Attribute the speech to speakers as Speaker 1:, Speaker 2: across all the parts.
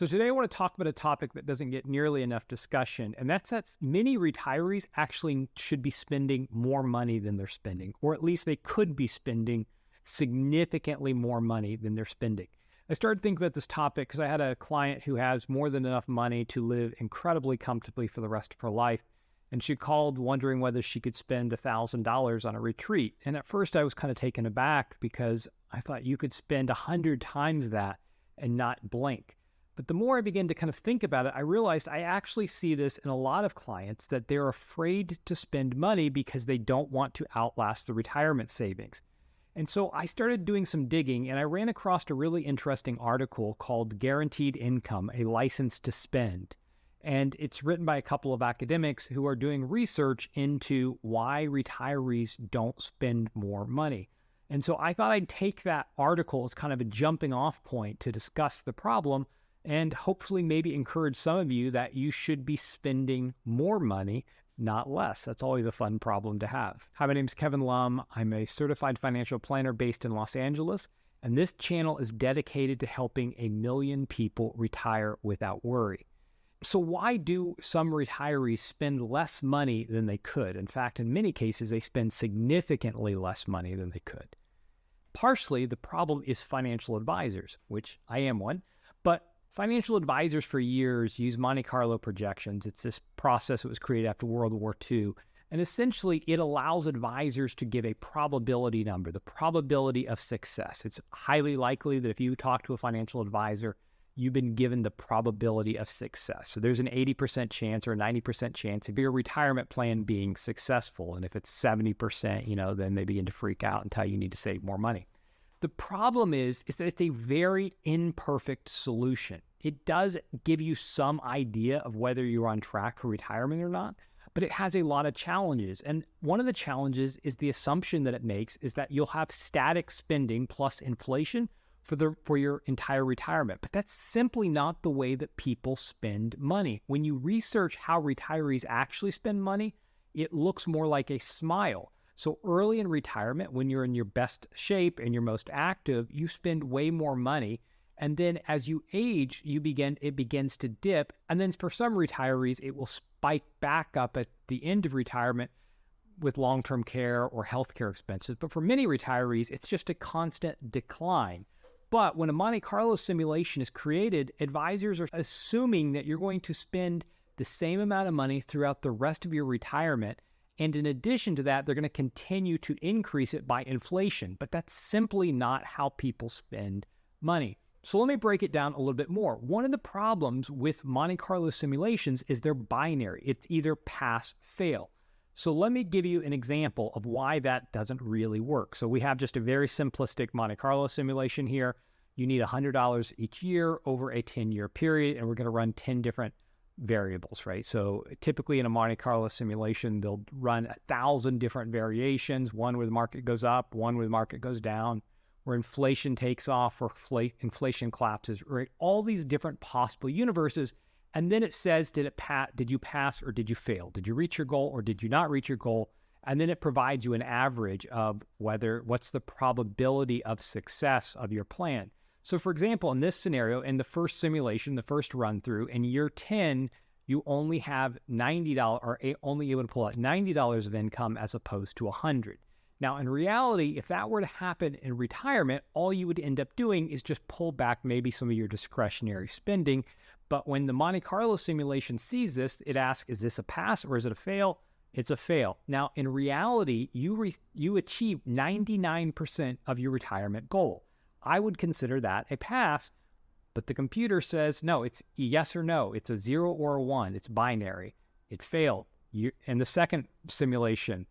Speaker 1: So today I want to talk about a topic that doesn't get nearly enough discussion, and that's that many retirees actually should be spending more money than they're spending, or at least they could be spending significantly more money than they're spending. I started thinking about this topic because I had a client who has more than enough money to live incredibly comfortably for the rest of her life, and she called wondering whether she could spend $1,000 on a retreat. And at first I was kind of taken aback because I thought you could spend 100 times that and not blink. But the more I began to kind of think about it, I realized I actually see this in a lot of clients, that they're afraid to spend money because they don't want to outlast the retirement savings. And so I started doing some digging, and I ran across a really interesting article called Guaranteed Income, a License to Spend. And it's written by a couple of academics who are doing research into why retirees don't spend more money. And so I thought I'd take that article as kind of a jumping off point to discuss the problem and hopefully maybe encourage some of you that you should be spending more money, not less. That's always a fun problem to have. Hi, my name is Kevin Lum. I'm a certified financial planner based in Los Angeles, and this channel is dedicated to helping 1 million people retire without worry. So why do some retirees spend less money than they could? In fact, in many cases, they spend significantly less money than they could. Partially, the problem is financial advisors, which I am one, but financial advisors for years use Monte Carlo projections. It's this process that was created after World War II. And essentially, it allows advisors to give a probability number, the probability of success. It's highly likely that if you talk to a financial advisor, you've been given the probability of success. So there's an 80% chance or a 90% chance of your retirement plan being successful. And if it's 70%, then they begin to freak out and tell you need to save more money. The problem is that it's a very imperfect solution. It does give you some idea of whether you're on track for retirement or not, but it has a lot of challenges. And one of the challenges is the assumption that it makes is that you'll have static spending plus inflation for your entire retirement. But that's simply not the way that people spend money. When you research how retirees actually spend money, it looks more like a smile. So early in retirement, when you're in your best shape and you're most active, you spend way more money. And then as you age, it begins to dip. And then for some retirees, it will spike back up at the end of retirement with long-term care or healthcare expenses. But for many retirees, it's just a constant decline. But when a Monte Carlo simulation is created, advisors are assuming that you're going to spend the same amount of money throughout the rest of your retirement. And in addition to that, they're going to continue to increase it by inflation. But that's simply not how people spend money. So let me break it down a little bit more. One of the problems with Monte Carlo simulations is they're binary. It's either pass, fail. So let me give you an example of why that doesn't really work. So we have just a very simplistic Monte Carlo simulation here. You need $100 each year over a 10-year period, and we're going to run 10 different variables, right? So typically in a Monte Carlo simulation, they'll run 1,000 different variations, one where the market goes up, one where the market goes down, where inflation takes off or inflation collapses, right? All these different possible universes. And then it says, did you pass or did you fail? Did you reach your goal or did you not reach your goal? And then it provides you an average of what's the probability of success of your plan. So for example, in this scenario, in the first simulation, the first run through, in year 10, you only have $90 or only able to pull out $90 of income as opposed to $100. Now, in reality, if that were to happen in retirement, all you would end up doing is just pull back maybe some of your discretionary spending. But when the Monte Carlo simulation sees this, it asks, is this a pass or is it a fail? It's a fail. Now, in reality, you achieve 99% of your retirement goal. I would consider that a pass, but the computer says, no, it's a yes or no. It's a 0 or a 1. It's binary. It failed. In the second simulation,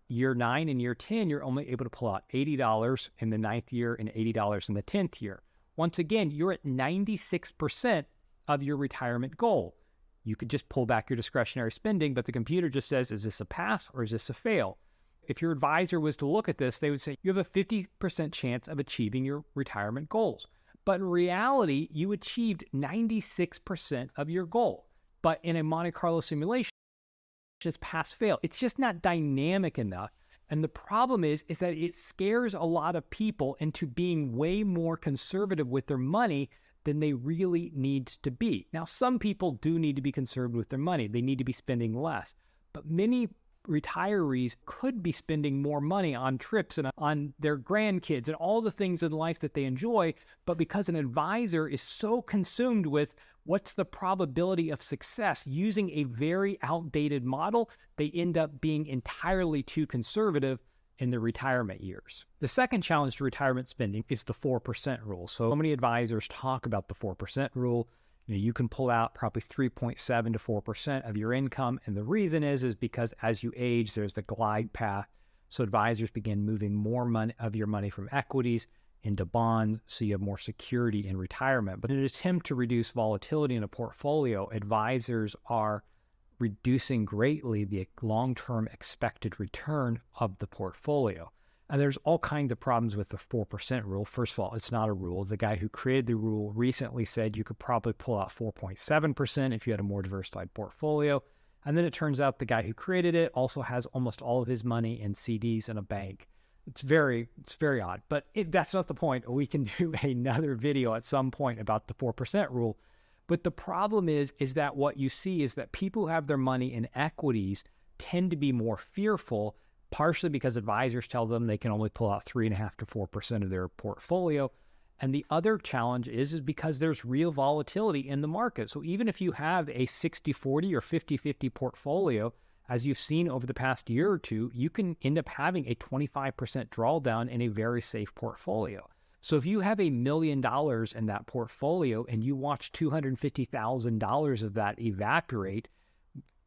Speaker 1: year 9 and year 10, you're only able to pull out $80 in the 9th year and $80 in the 10th year. Once again, you're at 96% of your retirement goal. You could just pull back your discretionary spending, but the computer just says, is this a pass or is this a fail? If your advisor was to look at this, they would say you have a 50% chance of achieving your retirement goals. But in reality, you achieved 96% of your goal. But in a Monte Carlo simulation, it's pass-fail. It's just not dynamic enough. And the problem is that it scares a lot of people into being way more conservative with their money than they really need to be. Now, some people do need to be conservative with their money. They need to be spending less. But many retirees could be spending more money on trips and on their grandkids and all the things in life that they enjoy. But because an advisor is so consumed with what's the probability of success using a very outdated model, they end up being entirely too conservative in their retirement years. The second challenge to retirement spending is the 4% rule. So many advisors talk about the 4% rule. You can pull out probably 3.7 to 4% of your income. And the reason is because as you age, there's the glide path. So advisors begin moving more money of your money from equities into bonds, so you have more security in retirement. But in an attempt to reduce volatility in a portfolio, advisors are reducing greatly the long-term expected return of the portfolio. And there's all kinds of problems with the 4% rule. First of all, it's not a rule. The guy who created the rule recently said you could probably pull out 4.7% if you had a more diversified portfolio. And then it turns out the guy who created it also has almost all of his money in CDs in a bank. It's very odd, but that's not the point. We can do another video at some point about the 4% rule. But the problem is that what you see is that people who have their money in equities tend to be more fearful, partially because advisors tell them they can only pull out 3.5 to 4% of their portfolio. And the other challenge is because there's real volatility in the market. So even if you have a 60-40 or 50-50 portfolio, as you've seen over the past year or two, you can end up having a 25% drawdown in a very safe portfolio. So if you have $1 million in that portfolio and you watch $250,000 of that evaporate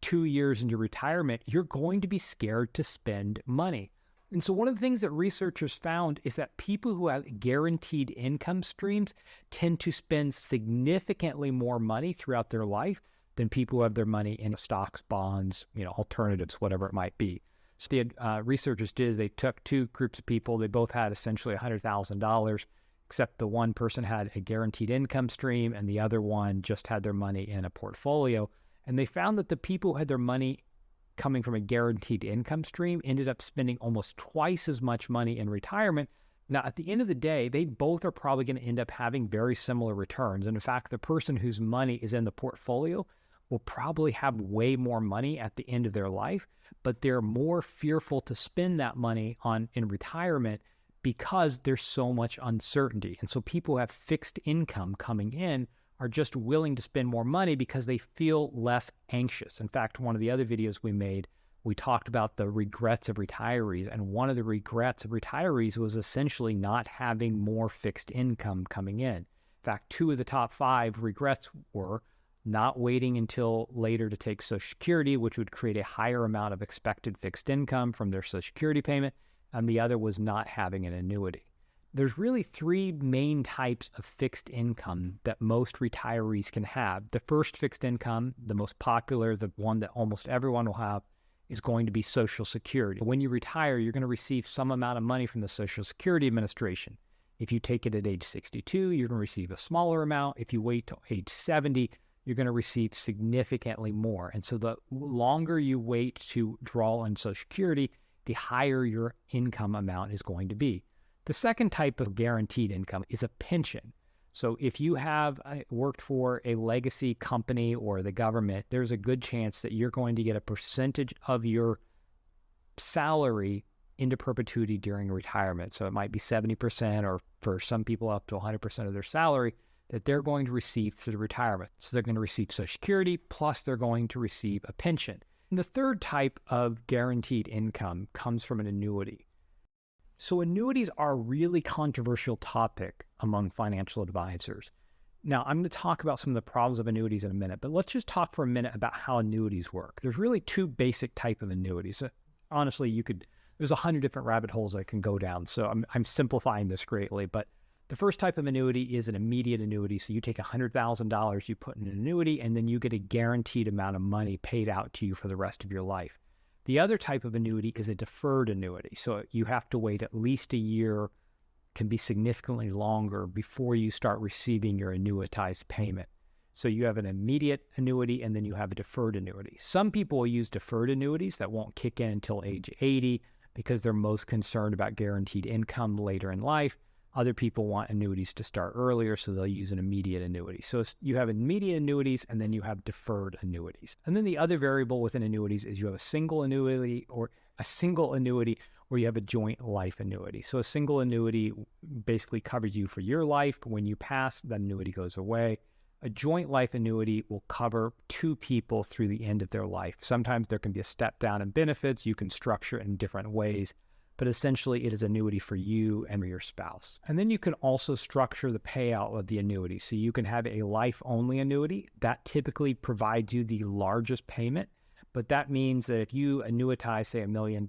Speaker 1: 2 years into retirement, you're going to be scared to spend money. And so one of the things that researchers found is that people who have guaranteed income streams tend to spend significantly more money throughout their life than people who have their money in stocks, bonds, alternatives, whatever it might be. So the researchers did is they took two groups of people. They both had essentially $100,000, except the one person had a guaranteed income stream and the other one just had their money in a portfolio. And they found that the people who had their money coming from a guaranteed income stream ended up spending almost twice as much money in retirement. Now, at the end of the day, they both are probably going to end up having very similar returns. And in fact, the person whose money is in the portfolio will probably have way more money at the end of their life, but they're more fearful to spend that money in retirement because there's so much uncertainty. And so people who have fixed income coming in are just willing to spend more money because they feel less anxious. In fact, one of the other videos we made, we talked about the regrets of retirees. And one of the regrets of retirees was essentially not having more fixed income coming in. In fact, 2 of the top 5 regrets were not waiting until later to take Social Security, which would create a higher amount of expected fixed income from their Social Security payment. And the other was not having an annuity. There's really 3 main types of fixed income that most retirees can have. The first fixed income, the most popular, the one that almost everyone will have, is going to be Social Security. When you retire, you're going to receive some amount of money from the Social Security Administration. If you take it at age 62, you're going to receive a smaller amount. If you wait till age 70, you're going to receive significantly more. And so the longer you wait to draw on Social Security, the higher your income amount is going to be. The second type of guaranteed income is a pension. So if you have worked for a legacy company or the government, there's a good chance that you're going to get a percentage of your salary into perpetuity during retirement. So it might be 70%, or for some people up to 100% of their salary that they're going to receive through retirement. So they're going to receive Social Security, plus they're going to receive a pension. And the third type of guaranteed income comes from an annuity. So annuities are a really controversial topic among financial advisors. Now, I'm going to talk about some of the problems of annuities in a minute, but let's just talk for a minute about how annuities work. There's really 2 basic types of annuities. Honestly, there's 100 different rabbit holes I can go down, so I'm simplifying this greatly. But the first type of annuity is an immediate annuity. So you take $100,000, you put in an annuity, and then you get a guaranteed amount of money paid out to you for the rest of your life. The other type of annuity is a deferred annuity. So you have to wait at least a year, can be significantly longer, before you start receiving your annuitized payment. So you have an immediate annuity and then you have a deferred annuity. Some people will use deferred annuities that won't kick in until age 80 because they're most concerned about guaranteed income later in life. Other people want annuities to start earlier, so they'll use an immediate annuity. So you have immediate annuities, and then you have deferred annuities. And then the other variable within annuities is you have a single annuity or you have a joint life annuity. So a single annuity basically covers you for your life, but when you pass, that annuity goes away. A joint life annuity will cover two people through the end of their life. Sometimes there can be a step down in benefits. You can structure it in different ways, but essentially it is annuity for you and for your spouse. And then you can also structure the payout of the annuity. So you can have a life-only annuity that typically provides you the largest payment, but that means that if you annuitize, say, $1 million,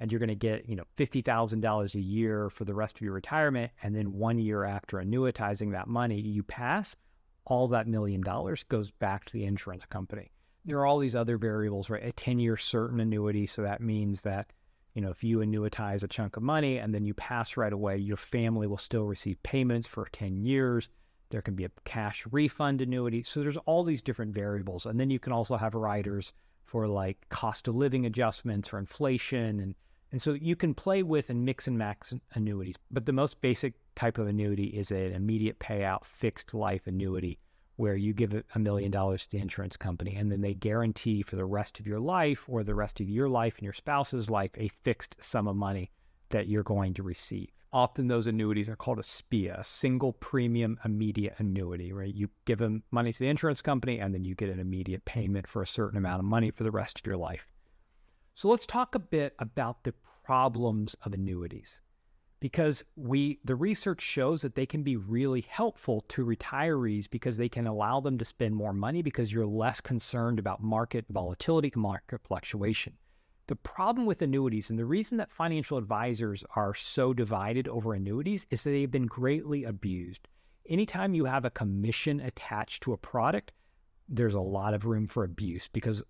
Speaker 1: and you're going to get, $50,000 a year for the rest of your retirement, and then 1 year after annuitizing that money, you pass, all that $1 million goes back to the insurance company. There are all these other variables, right? A 10-year certain annuity, so that means that if you annuitize a chunk of money and then you pass right away, your family will still receive payments for 10 years. There can be a cash refund annuity. So there's all these different variables. And then you can also have riders for like cost of living adjustments or inflation. And so you can play with and mix and max annuities. But the most basic type of annuity is an immediate payout fixed life annuity, where you give $1 million to the insurance company, and then they guarantee for the rest of your life or the rest of your life and your spouse's life a fixed sum of money that you're going to receive. Often those annuities are called a SPIA, a single premium immediate annuity, right? You give them money to the insurance company, and then you get an immediate payment for a certain amount of money for the rest of your life. So let's talk a bit about the problems of annuities, because the research shows that they can be really helpful to retirees because they can allow them to spend more money because you're less concerned about market volatility and market fluctuation. The problem with annuities, and the reason that financial advisors are so divided over annuities, is that they've been greatly abused. Anytime you have a commission attached to a product, there's a lot of room for abuse because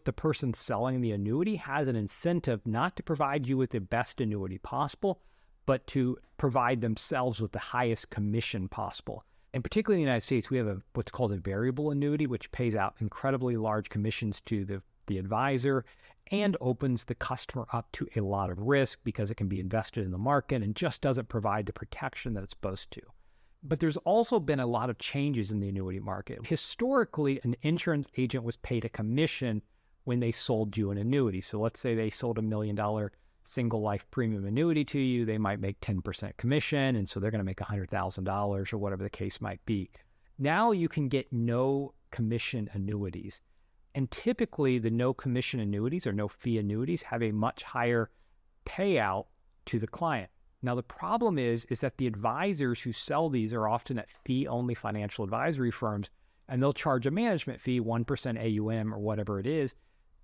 Speaker 1: the person selling the annuity has an incentive not to provide you with the best annuity possible, but to provide themselves with the highest commission possible. And particularly in the United States, we have what's called a variable annuity, which pays out incredibly large commissions to the advisor and opens the customer up to a lot of risk because it can be invested in the market and just doesn't provide the protection that it's supposed to. But there's also been a lot of changes in the annuity market. Historically, an insurance agent was paid a commission when they sold you an annuity. So let's say they sold $1 million single life premium annuity to you, they might make 10% commission, and so they're going to make $100,000 or whatever the case might be. Now you can get no commission annuities, and typically the no commission annuities or no fee annuities have a much higher payout to the client. Now the problem is that the advisors who sell these are often at fee-only financial advisory firms, and they'll charge a management fee, 1% AUM or whatever it is.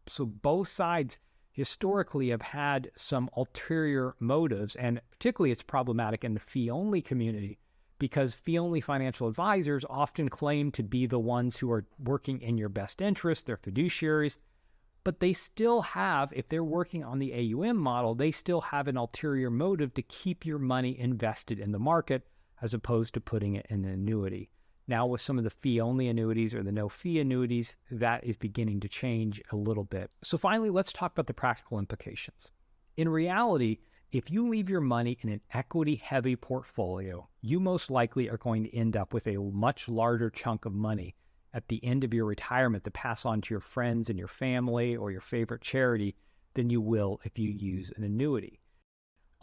Speaker 1: So both sides historically have had some ulterior motives, and particularly it's problematic in the fee-only community because fee-only financial advisors often claim to be the ones who are working in your best interest, they're fiduciaries, but they still have, if they're working on the AUM model, they still have an ulterior motive to keep your money invested in the market as opposed to putting it in an annuity. Now with some of the fee-only annuities or the no-fee annuities, that is beginning to change a little bit. So finally, let's talk about the practical implications. In reality, if you leave your money in an equity-heavy portfolio, you most likely are going to end up with a much larger chunk of money at the end of your retirement to pass on to your friends and your family or your favorite charity than you will if you use an annuity.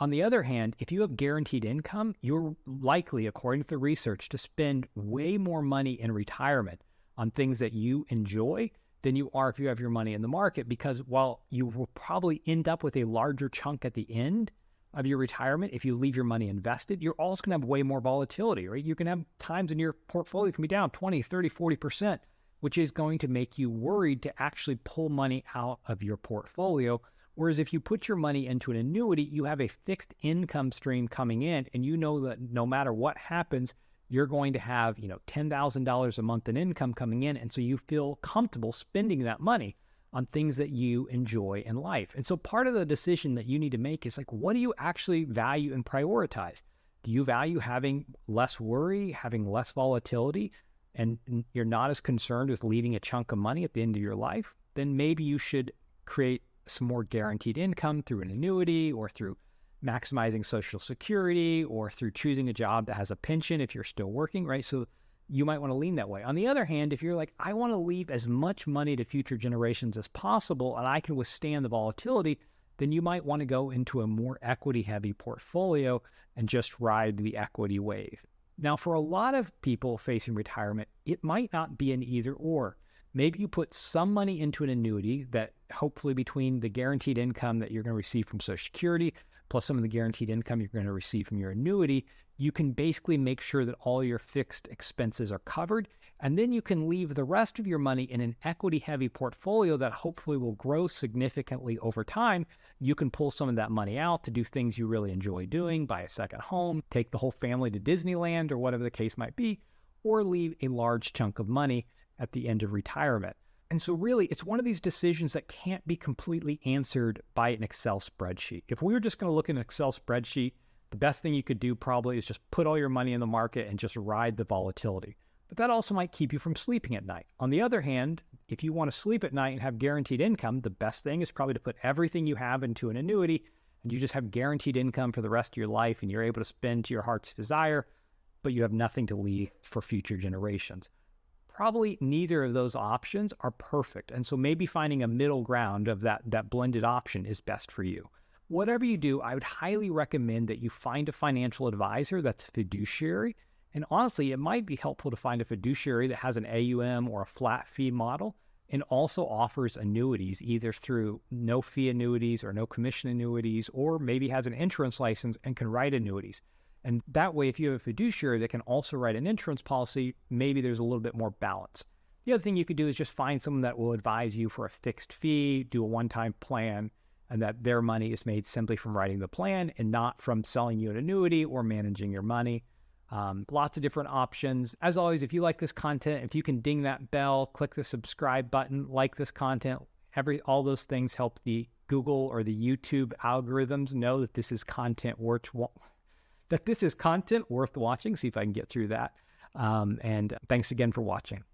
Speaker 1: On the other hand, if you have guaranteed income, you're likely, according to the research, to spend way more money in retirement on things that you enjoy than you are if you have your money in the market, because while you will probably end up with a larger chunk at the end of your retirement, if you leave your money invested, you're also going to have way more volatility, right? You can have times in your portfolio can be down 20, 30, 40%, which is going to make you worried to actually pull money out of your portfolio. Whereas if you put your money into an annuity, you have a fixed income stream coming in, and you know that no matter what happens, you're going to have, $10,000 a month in income coming in. And so you feel comfortable spending that money on things that you enjoy in life. And so part of the decision that you need to make is like, what do you actually value and prioritize? Do you value having less worry, having less volatility, and you're not as concerned with leaving a chunk of money at the end of your life? Then maybe you should create some more guaranteed income through an annuity or through maximizing Social Security or through choosing a job that has a pension if you're still working, right? So you might want to lean that way. On the other hand, if you're like, I want to leave as much money to future generations as possible and I can withstand the volatility, then you might want to go into a more equity heavy portfolio and just ride the equity wave. Now, for a lot of people facing retirement, it might not be an either or. Maybe you put some money into an annuity that hopefully between the guaranteed income that you're going to receive from Social Security, plus some of the guaranteed income you're going to receive from your annuity, you can basically make sure that all your fixed expenses are covered. And then you can leave the rest of your money in an equity-heavy portfolio that hopefully will grow significantly over time. You can pull some of that money out to do things you really enjoy doing, buy a second home, take the whole family to Disneyland or whatever the case might be, or leave a large chunk of money at the end of retirement. And so really, it's one of these decisions that can't be completely answered by an Excel spreadsheet. If we were just going to look at an Excel spreadsheet, the best thing you could do probably is just put all your money in the market and just ride the volatility. But that also might keep you from sleeping at night. On the other hand, if you want to sleep at night and have guaranteed income, the best thing is probably to put everything you have into an annuity and you just have guaranteed income for the rest of your life and you're able to spend to your heart's desire, but you have nothing to leave for future generations. Probably neither of those options are perfect. And so maybe finding a middle ground of that blended option is best for you. Whatever you do, I would highly recommend that you find a financial advisor that's fiduciary. And honestly, it might be helpful to find a fiduciary that has an AUM or a flat fee model and also offers annuities, either through no fee annuities or no commission annuities, or maybe has an insurance license and can write annuities. And that way, if you have a fiduciary that can also write an insurance policy, maybe there's a little bit more balance. The other thing you could do is just find someone that will advise you for a fixed fee, do a one-time plan, and that their money is made simply from writing the plan and not from selling you an annuity or managing your money. Lots of different options. As always, if you like this content, if you can ding that bell, click the subscribe button, like this content, all those things help the Google or the YouTube algorithms know that this is content worth watching. See if I can get through that. And thanks again for watching.